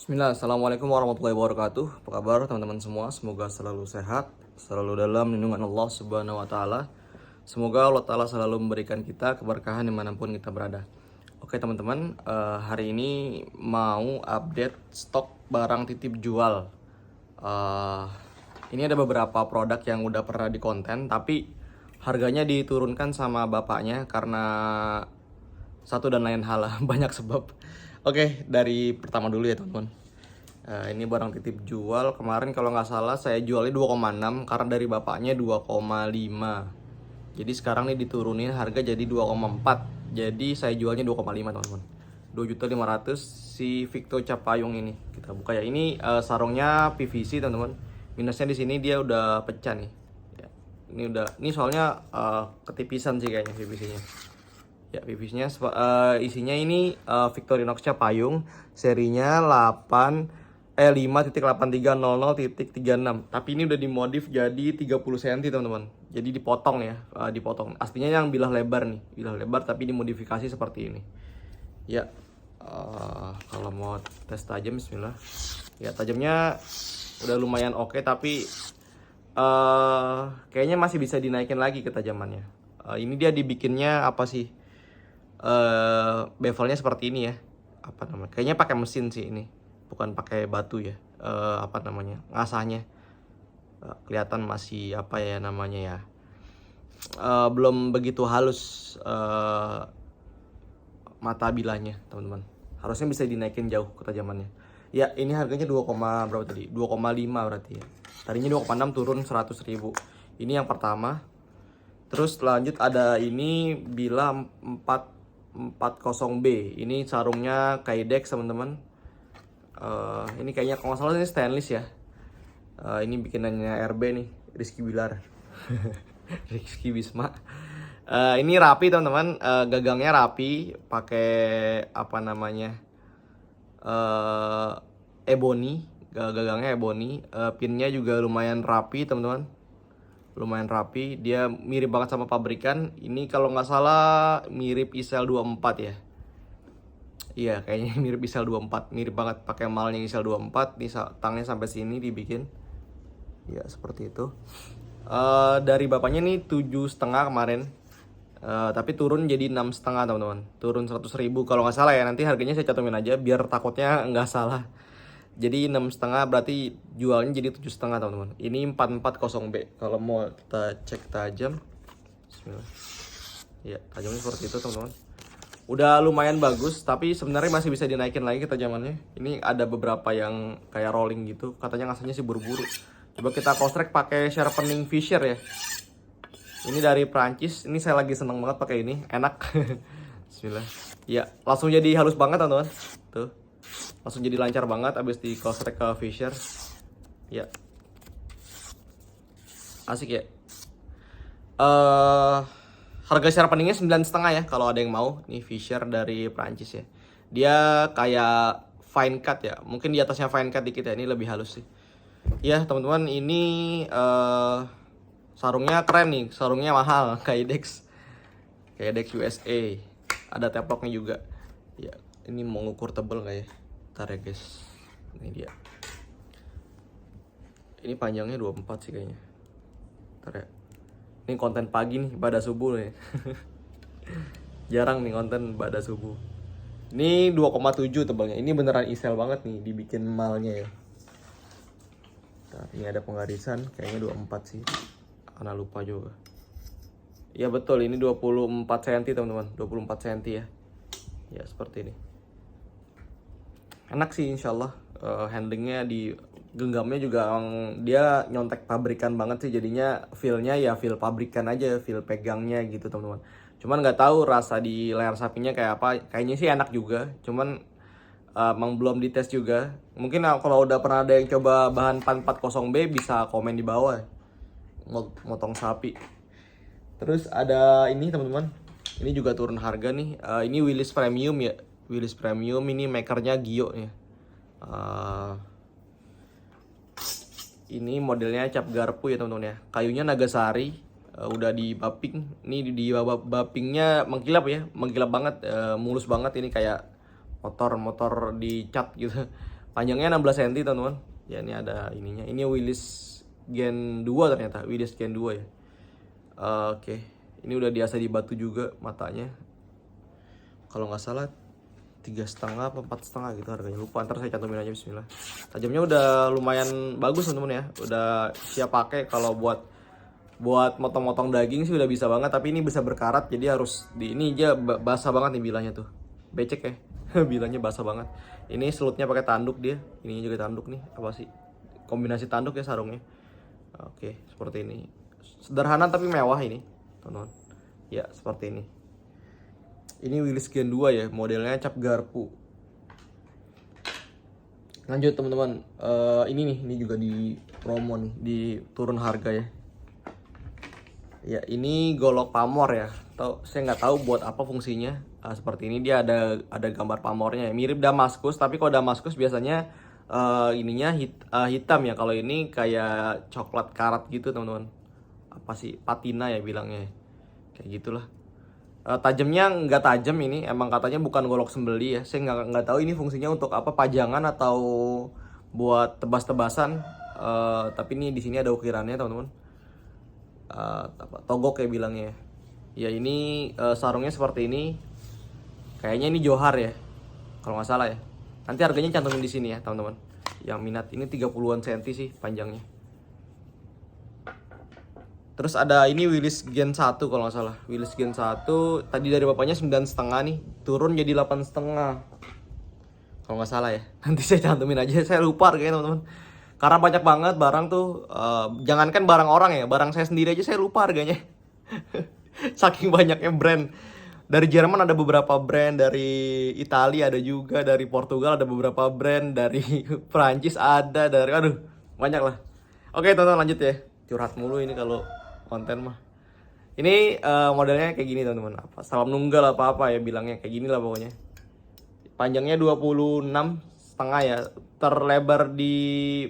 Bismillah, Assalamualaikum warahmatullahi wabarakatuh. Apa kabar teman-teman semua? Semoga selalu sehat, selalu dalam lindungan Allah Subhanahu wa Ta'ala. Semoga Allah Ta'ala selalu memberikan kita keberkahan dimanapun kita berada. Oke teman-teman, hari ini mau update stok barang titip jual. Eh, ini ada beberapa produk yang udah pernah di konten, tapi harganya diturunkan sama bapaknya karena satu dan lain hal lah, banyak sebab. Oke, dari pertama dulu ya teman-teman. Ini barang titip jual, kemarin kalau nggak salah saya jualnya 2,6 karena dari bapaknya 2,5. Jadi sekarang nih diturunin harga jadi 2,4. Jadi saya jualnya 2,5 teman-teman. 2.500.000 si Victo Capayung ini. Kita buka ya. Ini sarungnya PVC teman-teman. Minusnya di sini dia udah pecah nih. Ya, ini soalnya ketipisan sih kayaknya PVC-nya. Ya, PVC-nya isinya ini Victorinox Capayung serinya 5.8300.36. Tapi ini udah dimodif jadi 30 cm teman-teman. Jadi dipotong ya, dipotong. Aslinya yang bilah lebar nih, bilah lebar tapi dimodifikasi seperti ini. Ya, kalau mau tes tajam, Bismillah. Ya, tajamnya udah lumayan oke, tapi kayaknya masih bisa dinaikin lagi ketajamannya. Ini dia dibikinnya apa sih? Bevelnya seperti ini ya. Apa namanya? Kayaknya pakai mesin sih ini, bukan pakai batu ya. Apa namanya? Ngasahnya. Kelihatan masih apa ya namanya ya? Belum begitu halus mata bilahnya, teman-teman. Harusnya bisa dinaikin jauh ketajamannya. Ya, ini harganya 2, berapa tadi? 2,5 berarti ya. Tadinya 2,6 turun 100.000. Ini yang pertama. Terus lanjut ada ini bila 440B. Ini sarungnya Kydex teman-teman. Ini kayaknya kalau nggak salah ini stainless ya. Ini bikinannya RB nih, Rizky Bilar. Rizky Bisma. Ini rapi teman-teman, gagangnya rapi, pakai apa namanya, ebony, gagangnya ebony, pinnya juga lumayan rapi teman-teman, lumayan rapi. Dia mirip banget sama pabrikan. Ini kalau nggak salah mirip Isel 24 ya. Iya, kayaknya mirip Isel 24, mirip banget, pakai malnya Isel 24. Nih tangnya sampai sini dibikin. Ya seperti itu. Dari bapaknya nih 7,5 kemarin. Tapi turun jadi 6,5 teman-teman. Turun 100.000 kalau nggak salah ya. Nanti harganya saya cantumin aja biar takutnya nggak salah. Jadi 6,5 berarti jualnya jadi 7,5 teman-teman. Ini 440B. Kalau mau kita cek tajam, Bismillah. Ya, tajamnya seperti itu teman-teman. Udah lumayan bagus, tapi sebenarnya masih bisa dinaikin lagi ketajamannya. Ini ada beberapa yang kayak rolling gitu. Katanya ngasahnya sih buru-buru. Coba kita cross track pakai sharpening Fisher ya. Ini dari Prancis. Ini saya lagi seneng banget pakai ini, enak. Bismillah. Ya, langsung jadi halus banget teman-teman. Tuh. Langsung jadi lancar banget abis di cross track ke Fisher. Ya. Asik ya. Harga sharpeningnya 9,5 ya kalau ada yang mau. Nih Fisher dari Prancis ya. Dia kayak fine cut ya. Mungkin di atasnya fine cut dikit ya. Ini lebih halus sih. Ya, teman-teman, ini sarungnya keren nih, sarungnya mahal, Kydex USA, ada teploknya juga. Ya, ini mau ngukur tebel nggak ya? Ntar ya guys, ini dia. Ini panjangnya 24 sih kayaknya. Ntar ya. Ini konten pagi nih, pada subuh nih. Jarang nih konten pada subuh. Ini 2,7 tebalnya. Ini beneran isel banget nih, dibikin malnya ya. Nah, ini ada pengarisan, kayaknya 24 sih. Karena lupa juga. Ya betul, ini 24 cm teman-teman, 24 cm ya. Ya seperti ini. Enak sih insyaallah. Handlingnya di genggamnya juga dia nyontek pabrikan banget sih, jadinya feelnya ya feel pabrikan aja, feel pegangnya gitu teman-teman. Cuman nggak tahu rasa di layar sapinya kayak apa. Kayaknya sih enak juga, cuman emang belum dites juga. Mungkin kalau udah pernah ada yang coba bahan 440B bisa komen di bawah. Motong sapi. Terus ada ini teman-teman. Ini juga turun harga nih. Ini Willys Premium ya. Willys Premium ini makernya Gio ya. Ini modelnya cap garpu ya teman-teman ya. Kayunya Nagasari. Udah di baping. Ini di bapingnya mengkilap ya. Mengkilap banget, mulus banget. Ini kayak motor dicat gitu. Panjangnya 16 cm teman-teman. Ya ini ada ininya. Ini Willys Gen 2 ternyata. Willys Gen 2 ya. Oke. Ini udah diasah di batu juga matanya. Kalau nggak salah 3,5 apa 4,5 gitu harganya. Lupa, ntar saya cantumin aja, bismillah. Tajamnya udah lumayan bagus teman-teman ya. Udah siap pakai kalau buat motong-motong daging sih udah bisa banget, tapi ini bisa berkarat jadi harus di ini aja basah banget nih bilanya tuh. Becek ya. Bilanya basah banget. Ini selutnya pakai tanduk dia. Ini juga tanduk nih. Apa sih? Kombinasi tanduk ya sarungnya. Oke, seperti ini. Sederhana tapi mewah ini, teman-teman. Ya, seperti ini. Ini Willys Gen 2 ya, modelnya cap garpu. Lanjut teman-teman. Ini juga di promo nih, di turun harga ya. Ya, ini golok pamor ya. Saya nggak tahu buat apa fungsinya. Seperti ini dia ada gambar pamornya ya. Mirip Damaskus, tapi kalau Damaskus biasanya ininya hitam ya. Kalau ini kayak coklat karat gitu teman-teman. Apa sih, patina ya bilangnya. Kayak gitulah. Tajamnya nggak tajam ini. Emang katanya bukan golok sembeli ya. Saya nggak tahu ini fungsinya untuk apa, pajangan atau buat tebas-tebasan. Tapi ini di sini ada ukirannya teman-teman. Togok ya bilangnya. Ya ini sarungnya seperti ini. Kayaknya ini johar ya, kalau nggak salah ya. Nanti harganya cantumin di sini ya teman-teman. Yang minat ini 30-an cm sih panjangnya. Terus ada ini Willys Gen 1 kalau nggak salah. Willys Gen 1 tadi dari bapaknya 9,5 nih, turun jadi 8,5. Kalau nggak salah ya. Nanti saya cantumin aja, saya lupa harganya teman-teman. Karena banyak banget barang tuh, jangankan barang orang ya, barang saya sendiri aja saya lupa harganya. Saking banyaknya brand. Dari Jerman ada beberapa brand, dari Italia ada juga, dari Portugal ada beberapa brand, dari Prancis ada, dari aduh banyak lah. Oke teman-teman, lanjut ya. Curhat mulu ini kalau konten mah. Ini modelnya kayak gini teman-teman. Apa salam nunggal apa ya bilangnya, kayak gini lah pokoknya. Panjangnya 26,5 ya. Terlebar di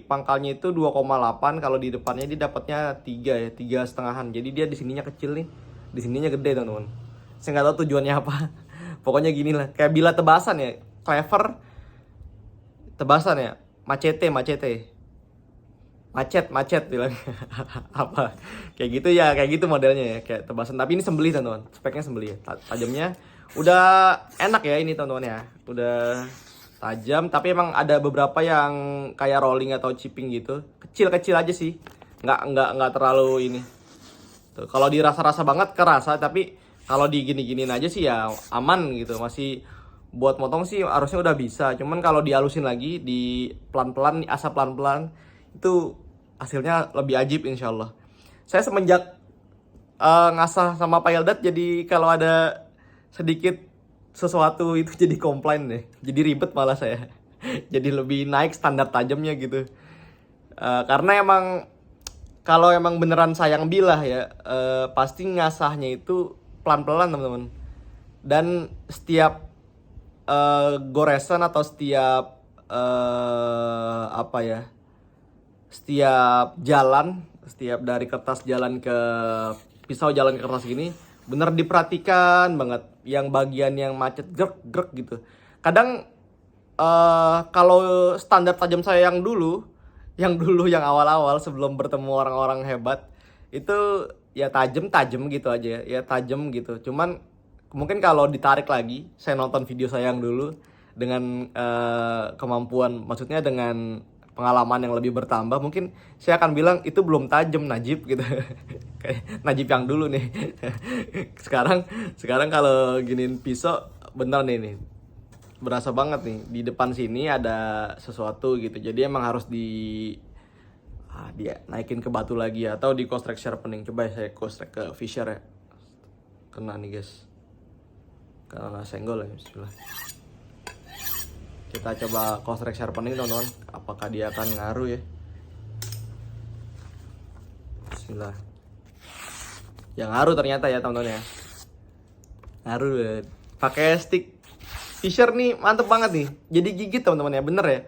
pangkalnya itu 2,8. Kalau di depannya dia dapatnya 3 ya, 3,5-an. Jadi dia di sininya kecil nih, di sininya gede teman-teman. Saya nggak tahu tujuannya apa. Pokoknya gini lah, kayak bilah tebasan ya, clever tebasan ya, macet bilang. Apa kayak gitu ya, kayak gitu modelnya ya, kayak tebasan. Tapi ini sembelih teman-teman, speknya sembelih ya. Tajamnya udah enak ya ini teman-teman ya, udah tajam. Tapi emang ada beberapa yang kayak rolling atau chipping gitu, kecil aja sih, nggak terlalu ini tuh. Kalau dirasa-rasa banget kerasa, tapi kalau digini-giniin aja sih ya aman gitu. Masih buat motong sih harusnya udah bisa. Cuman kalau dihalusin lagi, di pelan-pelan, asap pelan-pelan, itu hasilnya lebih ajib insyaallah. Saya semenjak ngasah sama Pak Eldat, jadi kalau ada sedikit sesuatu itu jadi komplain deh. Jadi ribet malah saya. Jadi lebih naik standar tajamnya gitu. Karena emang kalau emang beneran sayang bilah ya, pasti ngasahnya itu pelan-pelan teman-teman. Dan setiap goresan atau setiap apa ya, setiap jalan, setiap dari kertas jalan ke pisau, jalan ke kertas gini, bener diperhatikan banget. Yang bagian yang macet grek gitu. Kadang kalau standar tajam saya yang dulu yang awal-awal sebelum bertemu orang-orang hebat, itu ya tajam gitu aja ya, tajam gitu. Cuman mungkin kalau ditarik lagi, saya nonton video saya yang dulu dengan kemampuan, maksudnya dengan pengalaman yang lebih bertambah, mungkin saya akan bilang itu belum tajam, Najib gitu. Kayak Najib yang dulu nih. sekarang kalau giniin pisau bener nih berasa banget nih, di depan sini ada sesuatu gitu. Jadi emang harus dia naikin ke batu lagi atau di kostrek sharpening. Coba saya kostrek ke Fisher ya. Kena nih guys, karena senggol ya. Bismillah. Kita coba kostrek sharpening teman-teman, apakah dia akan ngaruh ya. Bismillah. Yang ngaruh ternyata ya teman-teman ya. Ngaruh ya. Pakai stick Fisher nih mantep banget nih. Jadi gigit teman-teman ya, bener ya.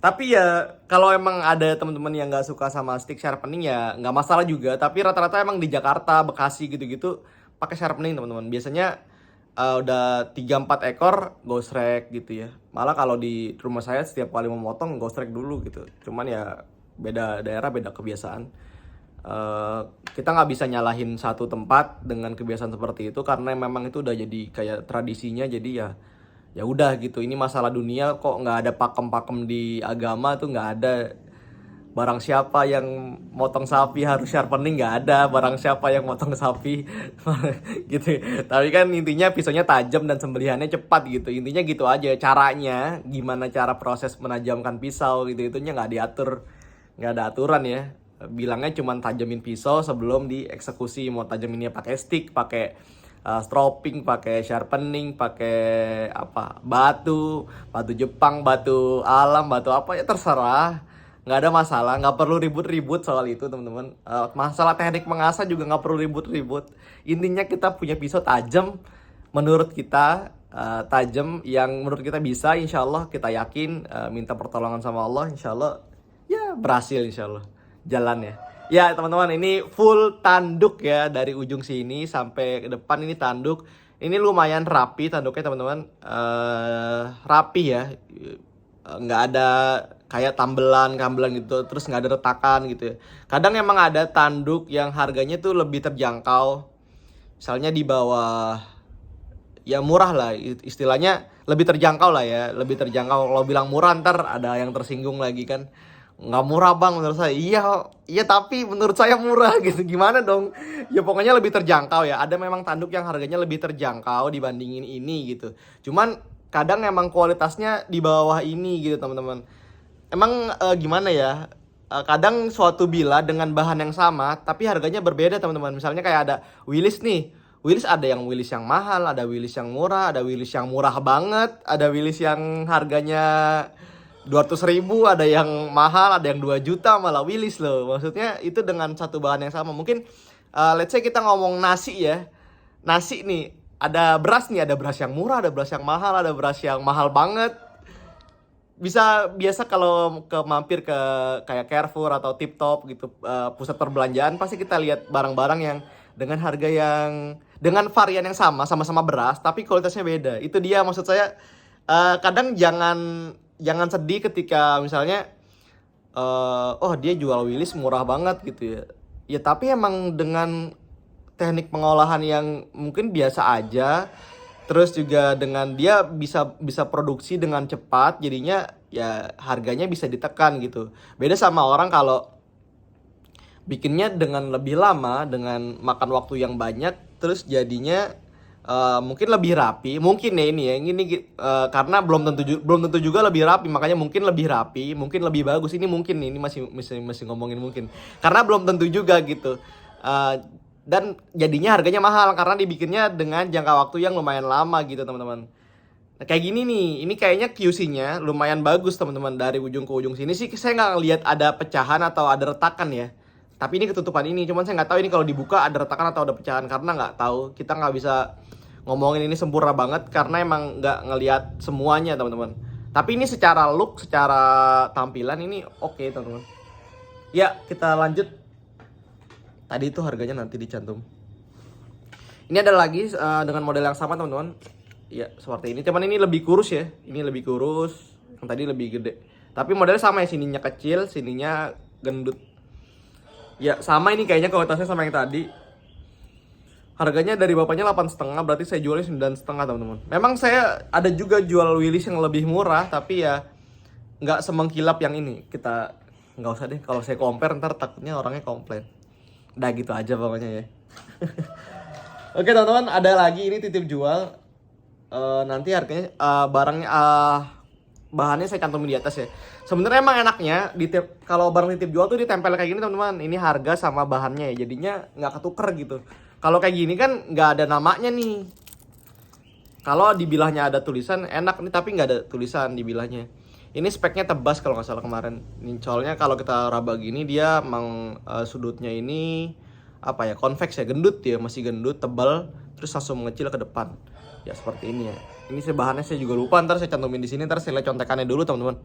Tapi ya kalau emang ada teman-teman yang nggak suka sama stick sharpening ya nggak masalah juga. Tapi rata-rata emang di Jakarta, Bekasi gitu-gitu pakai sharpening teman-teman. Biasanya udah 3-4 ekor gosrek gitu ya. Malah kalau di rumah saya setiap kali memotong gosrek dulu gitu. Cuman ya beda daerah beda kebiasaan. Kita nggak bisa nyalahin satu tempat dengan kebiasaan seperti itu karena memang itu udah jadi kayak tradisinya. Jadi ya udah gitu. Ini masalah dunia kok, nggak ada pakem-pakem di agama tuh, nggak ada. Barang siapa yang motong sapi harus sharpening, nggak ada. Barang siapa yang motong sapi gitu. Tapi kan intinya pisaunya tajam dan sembelihannya cepat gitu. Intinya gitu aja. Caranya gimana cara proses menajamkan pisau gitu, itunya nggak diatur, nggak ada aturan ya. Bilangnya cuman tajamin pisau sebelum dieksekusi. Mau tajaminnya pakai stick, pakai stropping, pakai sharpening, pakai apa, batu Jepang, batu alam, batu apa ya terserah, nggak ada masalah, nggak perlu ribut-ribut soal itu teman-teman. Masalah teknik mengasah juga nggak perlu ribut-ribut. Intinya kita punya pisau tajam menurut kita, tajam yang menurut kita bisa, insya Allah kita yakin, minta pertolongan sama Allah, insya Allah ya berhasil, insya Allah jalan ya. Ya teman-teman, ini full tanduk ya, dari ujung sini sampai ke depan ini tanduk. Ini lumayan rapi tanduknya teman-teman, rapi ya. Nggak ada kayak tambelan gitu, terus nggak ada retakan gitu ya. Kadang emang ada tanduk yang harganya tuh lebih terjangkau, misalnya di bawah, ya murah lah istilahnya, lebih terjangkau lah ya, lebih terjangkau. Kalau bilang murah ntar ada yang tersinggung lagi kan, nggak murah bang menurut saya. Iya tapi menurut saya murah gitu, gimana dong ya. Pokoknya lebih terjangkau ya. Ada memang tanduk yang harganya lebih terjangkau dibandingin ini gitu, cuman kadang emang kualitasnya di bawah ini gitu teman-teman. Emang gimana ya, kadang suatu bila dengan bahan yang sama tapi harganya berbeda teman-teman. Misalnya kayak ada Willis nih, Willis ada yang Willis yang mahal, ada Willis yang murah, ada Willis yang murah banget, ada Willis yang harganya 200.000, ada yang mahal, ada yang 2 juta malah Willis loh. Maksudnya itu dengan satu bahan yang sama. Mungkin let's say kita ngomong nasi ya, nasi nih, ada beras nih, ada beras yang murah, ada beras yang mahal, ada beras yang mahal banget. Biasa kalau mampir ke kayak Carrefour atau Tip Top gitu, pusat perbelanjaan, pasti kita lihat barang-barang yang dengan harga yang dengan varian yang sama-sama beras tapi kualitasnya beda. Itu dia maksud saya. Kadang jangan sedih ketika misalnya oh dia jual Willis murah banget gitu ya. Ya tapi emang dengan teknik pengolahan yang mungkin biasa aja, terus juga dengan dia bisa produksi dengan cepat, jadinya ya harganya bisa ditekan gitu. Beda sama orang kalau bikinnya dengan lebih lama, dengan makan waktu yang banyak, terus jadinya mungkin lebih rapi. Mungkin ya ini karena belum tentu juga lebih rapi, makanya mungkin lebih rapi, mungkin lebih bagus. Ini mungkin ini masih ngomongin mungkin karena belum tentu juga gitu. Dan jadinya harganya mahal karena dibikinnya dengan jangka waktu yang lumayan lama gitu teman-teman. Nah, kayak gini nih, ini kayaknya QC-nya lumayan bagus teman-teman. Dari ujung ke ujung sini sih saya nggak lihat ada pecahan atau ada retakan ya. Tapi ini ketutupan ini, cuman saya nggak tahu ini kalau dibuka ada retakan atau ada pecahan, karena nggak tahu. Kita nggak bisa ngomongin ini sempurna banget karena emang nggak ngelihat semuanya teman-teman. Tapi ini secara look, secara tampilan ini oke teman-teman. Ya kita lanjut. Tadi itu harganya nanti dicantum. Ini ada lagi dengan model yang sama teman-teman. Ya seperti ini, cuman ini lebih kurus ya. Ini lebih kurus, yang tadi lebih gede. Tapi modelnya sama ya, sininya kecil, sininya gendut. Ya sama, ini kayaknya kualitasnya sama yang tadi. Harganya dari bapaknya 8,5, berarti saya jualnya 9,5 teman-teman. Memang saya ada juga jual Willis yang lebih murah, tapi ya nggak semengkilap yang ini. Kita nggak usah deh, kalau saya compare ntar takutnya orangnya komplain. Udah gitu aja pokoknya ya. Oke teman-teman, ada lagi ini titip jual. Nanti harganya barangnya bahannya saya cantumin di atas ya. Sebenarnya emang enaknya kalau barang titip jual tuh ditempel kayak gini teman-teman. Ini harga sama bahannya ya, jadinya nggak ketuker gitu. Kalau kayak gini kan nggak ada namanya nih. Kalau di bilahnya ada tulisan enak nih, tapi nggak ada tulisan di bilahnya. Ini speknya tebas kalau nggak salah kemarin. Ini soalnya kalau kita raba gini dia emang sudutnya ini apa ya, konveks ya, gendut ya, masih gendut, tebal, terus langsung mengecil ke depan. Ya seperti ini ya. Ini bahannya saya juga lupa, ntar saya cantumin di sini, ntar saya lihat contekannya dulu teman-teman.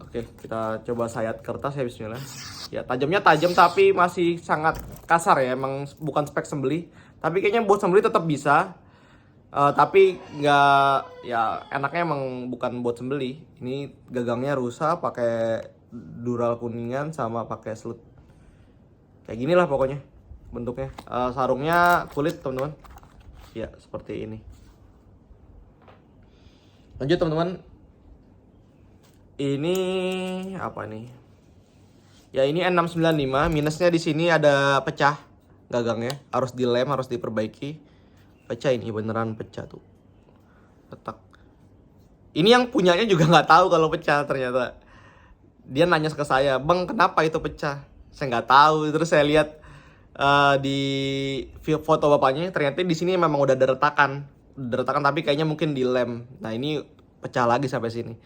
Oke, kita coba sayat kertas ya, bismillah. Ya tajamnya tajam tapi masih sangat kasar ya, emang bukan spek sembelih. Tapi kayaknya buat sembelih tetap bisa. Tapi nggak, ya enaknya emang bukan buat sembeli. Ini gagangnya rusak, pakai dural kuningan sama pakai selut. Kayak gini lah pokoknya bentuknya. Sarungnya kulit teman-teman. Ya seperti ini. Lanjut teman-teman. Ini apa nih? Ya ini N695. Minusnya di sini ada pecah gagangnya. Harus dilem, harus diperbaiki. Pecah ini, beneran pecah tuh. Petak. Ini yang punyanya juga nggak tahu kalau pecah ternyata. Dia nanya ke saya, "Bang, kenapa itu pecah?" Saya nggak tahu. Terus saya lihat di foto bapaknya, ternyata di sini memang udah ada retakan. Udah retakan tapi kayaknya mungkin dilem. Nah, ini pecah lagi sampai sini.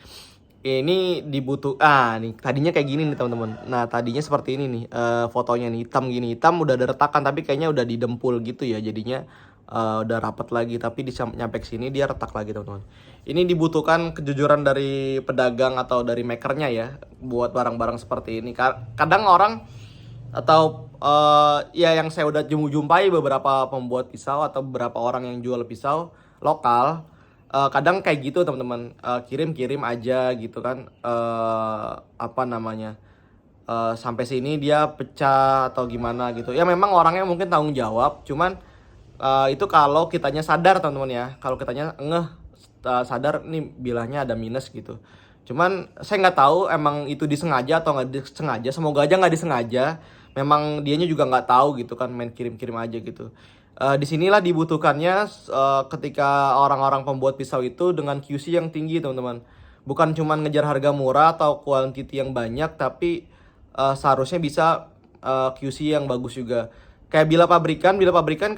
Ini nih tadinya kayak gini nih teman-teman. Nah, tadinya seperti ini nih fotonya nih, hitam gini. Hitam udah ada retakan tapi kayaknya udah didempul gitu ya. Jadinya udah rapat lagi, tapi nyampe ke sini dia retak lagi teman-teman. Ini dibutuhkan kejujuran dari pedagang atau dari makernya ya buat barang-barang seperti ini. Kadang orang atau ya yang saya udah jumpai beberapa pembuat pisau atau beberapa orang yang jual pisau lokal, kadang kayak gitu teman-teman, kirim-kirim aja gitu kan, apa namanya, sampai sini dia pecah atau gimana gitu. Ya memang orangnya mungkin tanggung jawab, cuman itu kalau kitanya sadar teman-teman ya, kalau kitanya sadar nih bilahnya ada minus gitu. Cuman saya nggak tahu emang itu disengaja atau nggak disengaja. Semoga aja nggak disengaja. Memang dianya juga nggak tahu gitu kan, main kirim-kirim aja gitu. Disinilah dibutuhkannya ketika orang-orang pembuat pisau itu dengan QC yang tinggi teman-teman. Bukan cuman ngejar harga murah atau quantity yang banyak, tapi seharusnya bisa QC yang bagus juga. Kayak bila pabrikan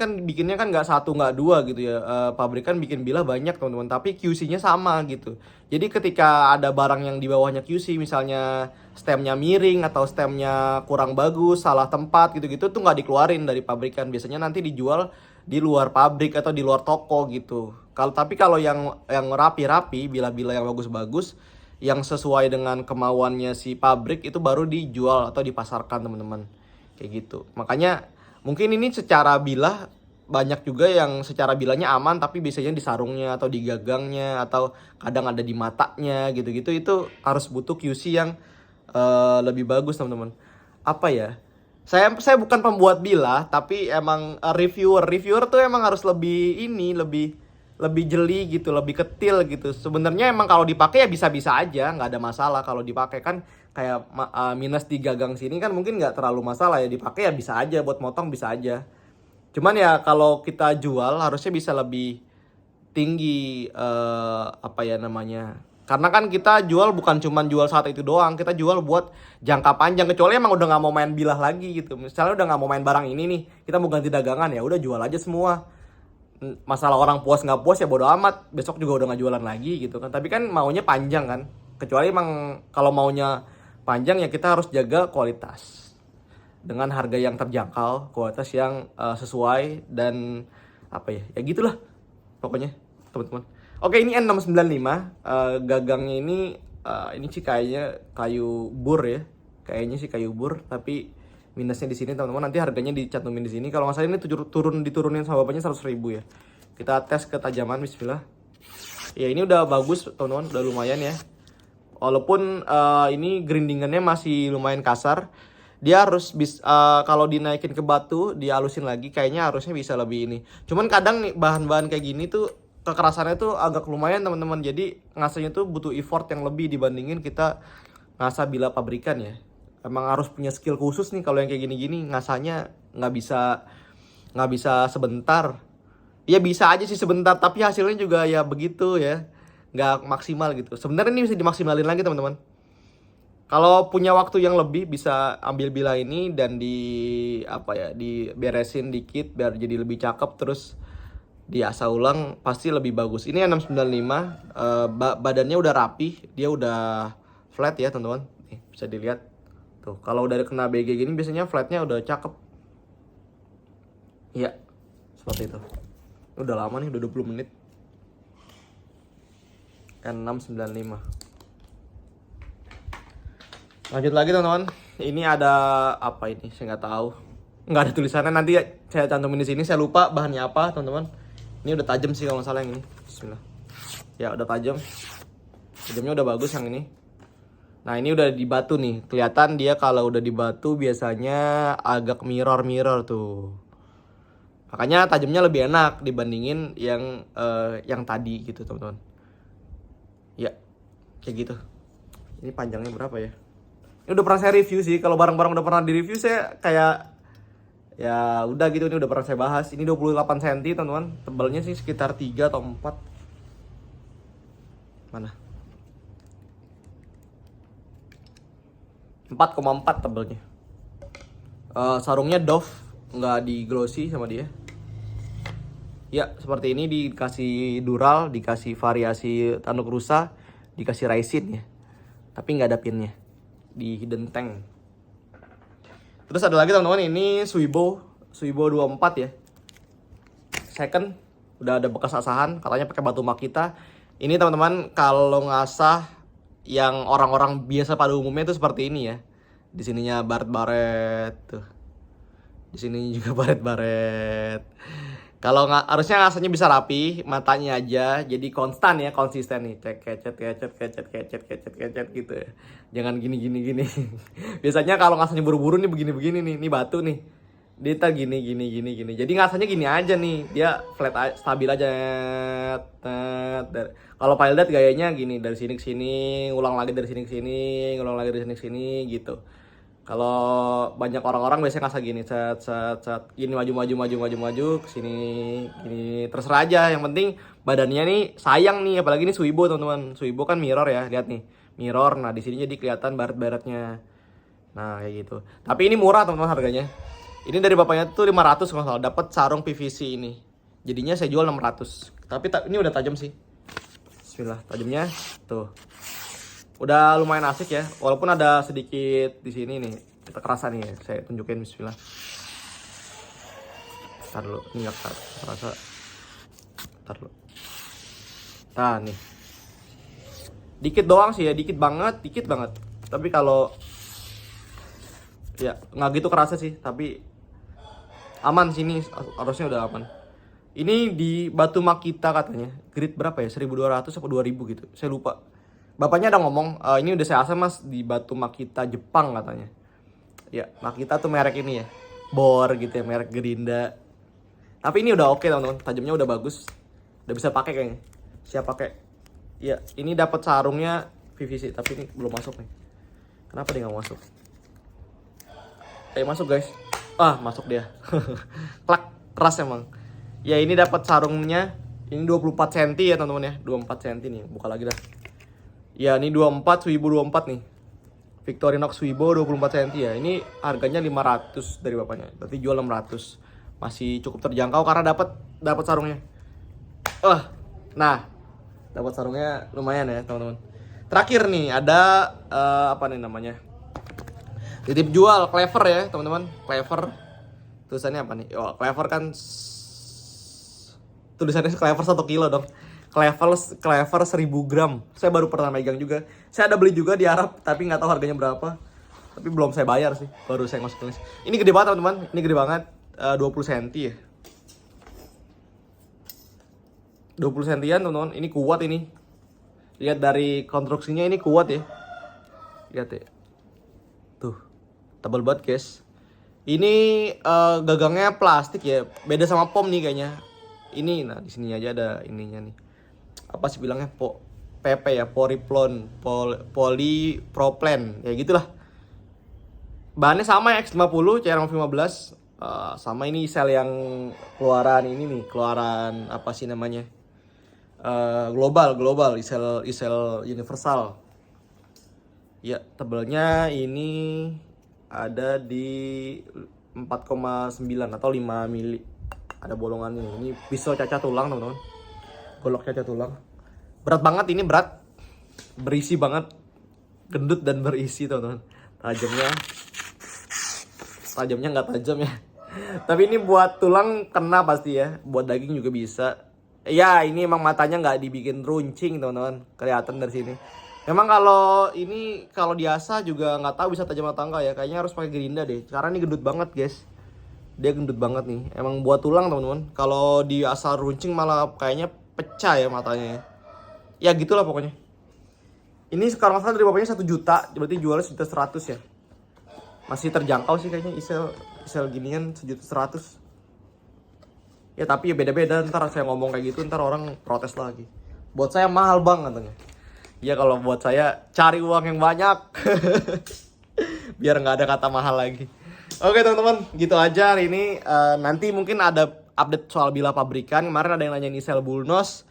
kan bikinnya kan nggak satu nggak dua gitu ya. Pabrikan bikin bila banyak teman-teman, tapi QC-nya sama gitu. Jadi ketika ada barang yang di bawahnya QC, misalnya stemnya miring atau stemnya kurang bagus, salah tempat gitu-gitu tuh nggak dikeluarin dari pabrikan. Biasanya nanti dijual di luar pabrik atau di luar toko gitu. Kalau yang rapi-rapi, bila-bila yang bagus-bagus, yang sesuai dengan kemauannya si pabrik itu baru dijual atau dipasarkan teman-teman. Kayak gitu. Makanya mungkin ini secara bilah banyak juga yang secara bilahnya aman tapi biasanya di sarungnya atau di gagangnya atau kadang ada di matanya gitu-gitu, itu harus butuh QC yang lebih bagus teman-teman. Apa ya? Saya bukan pembuat bilah tapi emang reviewer tuh emang harus lebih jeli gitu, lebih ketil gitu. Sebenarnya emang kalau dipakai ya bisa-bisa aja, nggak ada masalah kalau dipakai kan. Kayak minus di gagang sini kan mungkin nggak terlalu masalah ya, dipakai ya bisa aja, buat motong bisa aja. Cuman ya kalau kita jual harusnya bisa lebih tinggi, apa ya namanya. Karena kan kita jual bukan cuman jual saat itu doang, kita jual buat jangka panjang. Kecuali emang udah nggak mau main bilah lagi gitu. Misalnya udah nggak mau main barang ini nih, kita mau ganti dagangan, ya udah jual aja semua. Masalah orang puas nggak puas ya bodo amat, besok juga udah nggak jualan lagi gitu kan. Tapi kan maunya panjang kan. Kecuali emang kalau maunya panjang ya kita harus jaga kualitas dengan harga yang terjangkau, kualitas yang sesuai, dan apa ya, ya gitulah pokoknya teman-teman. Oke, ini N695, gagangnya ini sih kayaknya kayu bur ya, kayaknya sih kayu bur, tapi minusnya di sini teman-teman, nanti harganya dicantumin di sini. Kalau nggak salah ini diturunin sama bapaknya 100.000 ya. Kita tes ketajaman, bismillah. Ya ini udah bagus teman-teman, udah lumayan ya. Walaupun ini grindingannya masih lumayan kasar, dia harus kalau dinaikin ke batu, dihalusin lagi, kayaknya harusnya bisa lebih ini. Cuman kadang nih bahan-bahan kayak gini tuh kekerasannya tuh agak lumayan teman-teman. Jadi ngasahnya tuh butuh effort yang lebih dibandingin kita ngasah bila pabrikan ya. Emang harus punya skill khusus nih kalau yang kayak gini-gini, ngasahnya nggak bisa sebentar. Ya bisa aja sih sebentar, tapi hasilnya juga ya begitu ya, nggak maksimal gitu. Sebenarnya ini bisa dimaksimalin lagi teman-teman. Kalau punya waktu yang lebih bisa ambil bila ini dan diberesin dikit biar jadi lebih cakep, terus diasah ulang pasti lebih bagus. Ini 695, badannya udah rapi, dia udah flat ya teman-teman. Nih, bisa dilihat. Tuh, kalau udah kena BG gini biasanya flatnya udah cakep. Iya, seperti itu. Udah lama nih, udah 20 menit. Kan 695. Lanjut lagi teman-teman. Ini ada apa ini? Saya nggak tahu. Nggak ada tulisannya, nanti saya cantumin di sini. Saya lupa bahannya apa teman-teman. Ini udah tajam sih kalau nggak salah yang ini. Bismillah. Ya udah tajam. Tajamnya udah bagus yang ini. Nah ini udah di batu nih. Kelihatan dia kalau udah di batu biasanya agak mirror tuh. Makanya tajamnya lebih enak dibandingin yang tadi gitu teman-teman. Ya kayak gitu. Ini panjangnya berapa ya? Ini udah pernah saya review sih. Kalau barang-barang udah pernah di review saya kayak ya udah gitu, ini udah pernah saya bahas. Ini 28 cm teman-teman. Tebalnya sih sekitar 3 atau 4. Mana? 4,4 tebalnya. Sarungnya Dove, nggak di glossy sama dia. Ya seperti ini, dikasih dural, dikasih variasi tanduk rusa, dikasih raisin ya. Tapi nggak ada pinnya di hidden tank. Terus ada lagi teman-teman, ini Suibo 24 ya. Second, udah ada bekas asahan, katanya pakai batu Makita. Ini teman-teman kalau ngasah yang orang-orang biasa pada umumnya itu seperti ini ya. Di sininya baret-baret tuh. Di sini juga baret-baret. Kalau nggak, harusnya ngasahnya bisa rapi, matanya aja jadi konstan ya, konsisten nih. Cek kecet gitu ya. Jangan gini. Biasanya kalau ngasahnya buru-buru nih begini nih, ini batu nih. Dia ntar gini. Jadi ngasahnya gini aja nih, dia flat stabil aja. Kalau pilot gayanya gini, dari sini ke sini, ngulang lagi dari sini ke sini, ngulang lagi dari sini ke sini gitu. Kalau banyak orang-orang biasanya ngasah gini, set gini, maju ke sini, gini, terserah aja. Yang penting badannya nih sayang nih, apalagi ini Suibo teman-teman. Suibo kan mirror ya, lihat nih, mirror. Nah di sini jadi kelihatan baret-baretnya. Nah kayak gitu. Tapi ini murah teman-teman harganya. Ini dari bapaknya tuh 500 kalau salah, dapat sarung PVC ini. Jadinya saya jual 600. Tapi ini udah tajam sih. Bismillah, tajamnya tuh. Udah lumayan asik ya, walaupun ada sedikit di sini nih, kita kerasa nih ya. Saya tunjukin, bismillah. Ntar dulu, ini nggak kerasa. Ntar dulu. Nah nih, dikit doang sih ya, dikit banget. Tapi kalau ya nggak gitu kerasa sih, tapi aman sini, harusnya udah aman. Ini di batu Makita katanya, grade berapa ya? 1200 atau 2000 gitu, saya lupa. Bapaknya ada ngomong, ini udah saya asal mas di batu Makita Jepang katanya. Ya, Makita tuh merek ini ya, Bor gitu ya, merek Gerinda. Tapi ini udah oke teman-teman, tajamnya udah bagus, udah bisa pakai kayaknya. Siap pakai. Ya, ini dapat sarungnya PVC, tapi ini belum masuk nih. Kenapa dia nggak masuk? Masuk guys. Masuk dia. Klak, keras emang. Ya ini dapat sarungnya, ini 24 cm ya teman-teman ya, 24 cm nih, buka lagi dah. Ya ini 24, Suibo 24 nih, Victorinox Suibo 24 cm ya. Ini harganya 500 dari bapaknya, berarti jual 600. Masih cukup terjangkau karena dapat sarungnya. Nah, dapat sarungnya lumayan ya teman-teman. Terakhir nih ada apa nih namanya? Titip jual Clever ya teman-teman. Clever. Tulisannya apa nih? Oh, Clever kan tulisannya Clever 1 kilo dong. Clever 1000 gram. Saya baru pernah megang juga. Saya ada beli juga di Arab, tapi nggak tahu harganya berapa. Tapi belum saya bayar sih. Baru saya masukin list. Ini gede banget teman-teman. Ini gede banget. 20 cm ya. 20 cm-an teman-teman. Ini kuat ini. Lihat dari konstruksinya ini kuat ya. Lihat ya. Tuh. Tebal banget guys. Ini gagangnya plastik ya. Beda sama pom nih kayaknya. Ini nah di sini aja ada ininya nih. Apa sih bilangnya? PP ya, polypropylene. Ya gitulah. Bahannya sama ya, X50, CR15. Sama ini sel yang keluaran ini nih, keluaran apa sih namanya? Global, isel universal. Ya, tebalnya ini ada di 4,9 atau 5 mili. Ada bolongannya. Ini pisau cacat tulang teman-teman. Golok cacat tulang. Berat banget ini, berat. Berisi banget. Gendut dan berisi teman-teman. Tajamnya nggak tajam ya. Tapi ini buat tulang kena pasti ya. Buat daging juga bisa. Ya ini emang matanya nggak dibikin runcing teman-teman. Kelihatan dari sini. Memang kalau diasah juga nggak tahu bisa tajam atau enggak ya. Kayaknya harus pakai Gerinda deh. Karena ini gendut banget guys. Dia gendut banget nih. Emang buat tulang teman-teman. Kalau di asal runcing malah kayaknya pecah ya matanya. Ya gitulah pokoknya. Ini sekarang dari bapaknya 1 juta, berarti jualnya 1.100.000 ya. Masih terjangkau sih kayaknya isel ginian 1.100.000. Ya tapi ya beda-beda, ntar saya ngomong kayak gitu ntar orang protes lagi. Buat saya mahal bang katanya. Ya kalau buat saya cari uang yang banyak. Biar nggak ada kata mahal lagi. Oke teman-teman, gitu aja hari ini. Nanti mungkin ada update soal Bila pabrikan. Kemarin ada yang nanyain Isel Bulnos.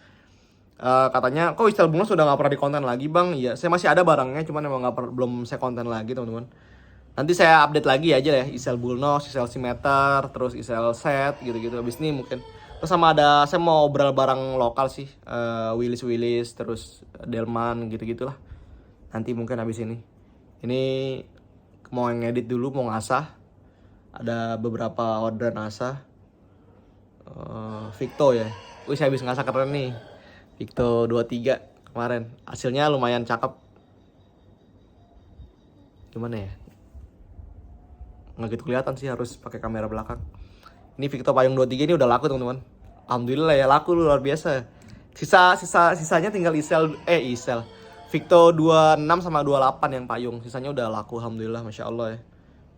Katanya kok Isel Bulnos sudah nggak pernah di konten lagi bang. Iya, saya masih ada barangnya, cuman emang belum saya konten lagi teman-teman. Nanti saya update lagi aja ya, Isel Bulnos, Isel Simeter, terus Isel Set gitu-gitu. Habis ini mungkin. Terus sama ada, saya mau obrol barang lokal sih, Willis, terus Delman gitu-gitulah. Nanti mungkin habis ini. Ini mau ngedit dulu, mau ngasah. Ada beberapa orderan ngasah. Victo ya. Wih, saya habis ngasah keren nih. Victo 23 kemarin. Hasilnya lumayan cakep. Gimana ya? Nggak gitu kelihatan sih, harus pakai kamera belakang. Ini Victo payung 23 ini udah laku teman-teman. Alhamdulillah ya, laku luar biasa. Sisanya tinggal Isel. Victo 26 sama 28 yang payung. Sisanya udah laku alhamdulillah, Masya Allah ya.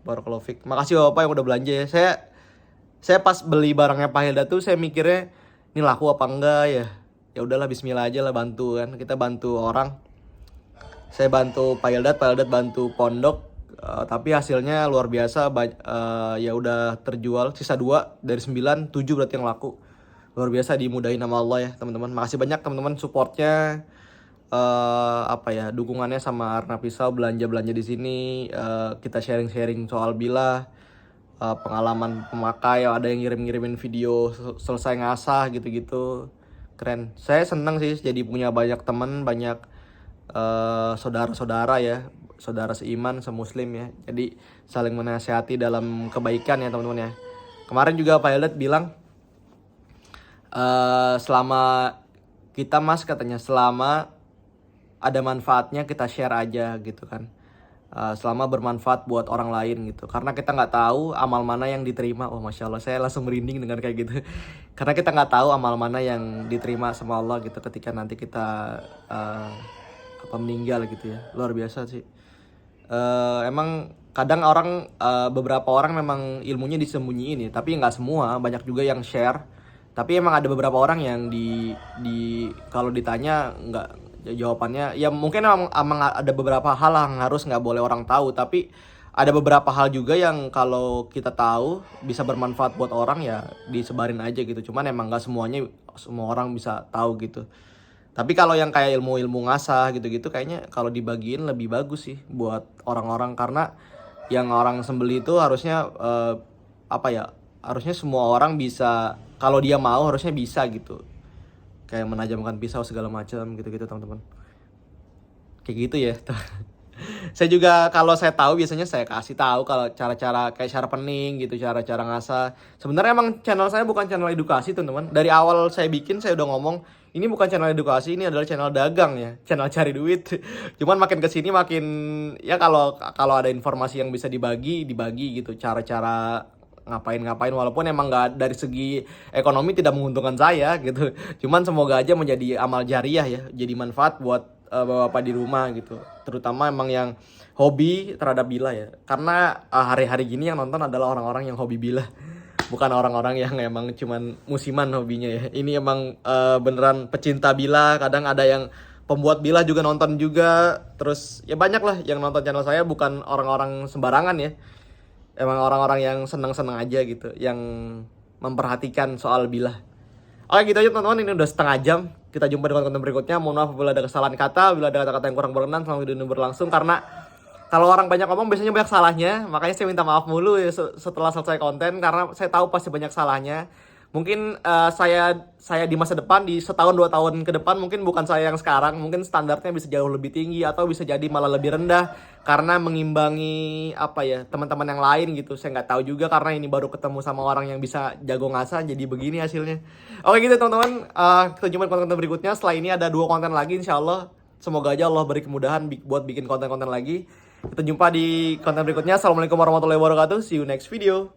Barakallahu fik. Makasih Bapak yang udah belanja ya. Saya pas beli barangnya Pak Hilda tuh saya mikirnya ini laku apa enggak ya. Ya udahlah bismillah aja lah, bantu kan. Kita bantu orang. Saya bantu Pak Hilda bantu pondok. Tapi hasilnya luar biasa. Ya udah terjual sisa 2 dari 9, 7 berarti yang laku. Luar biasa, dimudahin sama Allah ya teman-teman. Makasih banyak teman-teman supportnya. Dukungannya sama Arna Pisau, belanja di sini, kita sharing soal Bila, pengalaman pemakai, ada yang ngirim-ngirimin video selesai ngasah gitu-gitu. Keren. Saya senang sih jadi punya banyak teman, banyak saudara-saudara ya, saudara seiman, semuslim ya. Jadi saling menasihati dalam kebaikan ya teman-teman ya. Kemarin juga Pak Eldet bilang selama kita katanya selama ada manfaatnya kita share aja gitu kan. Selama bermanfaat buat orang lain gitu. Karena kita nggak tahu amal mana yang diterima. Oh Masya Allah, saya langsung merinding dengan kayak gitu. Karena kita nggak tahu amal mana yang diterima sama Allah gitu ketika nanti kita meninggal gitu ya. Luar biasa sih. Emang kadang orang, beberapa orang memang ilmunya disembunyiin ya. Tapi nggak semua, banyak juga yang share. Tapi emang ada beberapa orang yang kalau ditanya nggak, jawabannya ya mungkin emang ada beberapa hal yang harus nggak boleh orang tahu, tapi ada beberapa hal juga yang kalau kita tahu bisa bermanfaat buat orang ya disebarin aja gitu. Cuman emang nggak semuanya semua orang bisa tahu gitu. Tapi kalau yang kayak ilmu ngasah gitu-gitu kayaknya kalau dibagiin lebih bagus sih buat orang-orang, karena yang orang sembeli itu harusnya harusnya semua orang bisa, kalau dia mau harusnya bisa gitu. Kayak menajamkan pisau segala macam gitu-gitu teman-teman. Kayak gitu ya. Saya juga kalau saya tahu biasanya saya kasih tahu kalau cara-cara kayak sharpening gitu, cara-cara ngasah. Sebenarnya emang channel saya bukan channel edukasi teman-teman. Dari awal saya bikin saya udah ngomong ini bukan channel edukasi, ini adalah channel dagang ya, channel cari duit. Cuman makin kesini makin ya kalau ada informasi yang bisa dibagi gitu, cara-cara ngapain walaupun emang nggak dari segi ekonomi tidak menguntungkan saya gitu. Cuman semoga aja menjadi amal jariah ya, jadi manfaat buat bapak-bapak di rumah gitu, terutama emang yang hobi terhadap Bila ya, karena hari-hari gini yang nonton adalah orang-orang yang hobi Bila, bukan orang-orang yang emang cuman musiman hobinya ya. Ini emang beneran pecinta Bila. Kadang ada yang pembuat Bila juga nonton juga, terus ya banyak lah yang nonton channel saya, bukan orang-orang sembarangan ya. Emang orang-orang yang senang-senang aja gitu, yang memperhatikan soal Bila. Oke gitu aja teman-teman, ini udah setengah jam. Kita jumpa di konten berikutnya. Mohon maaf bila ada kesalahan kata, bila ada kata-kata yang kurang berkenan selama video ini berlangsung. Karena kalau orang banyak ngomong biasanya banyak salahnya. Makanya saya minta maaf mulu ya setelah selesai konten, karena saya tahu pasti banyak salahnya. Mungkin saya di masa depan, di setahun 2 tahun ke depan, mungkin bukan saya yang sekarang, mungkin standarnya bisa jauh lebih tinggi atau bisa jadi malah lebih rendah karena mengimbangi teman-teman yang lain gitu. Saya nggak tahu juga karena ini baru ketemu sama orang yang bisa jago ngasah, jadi begini hasilnya. Oke gitu teman-teman, kita jumpa di konten berikutnya. Setelah ini ada 2 konten lagi insya Allah. Semoga aja Allah beri kemudahan buat bikin konten-konten lagi. Kita jumpa di konten berikutnya. Assalamualaikum warahmatullahi wabarakatuh. See you next video.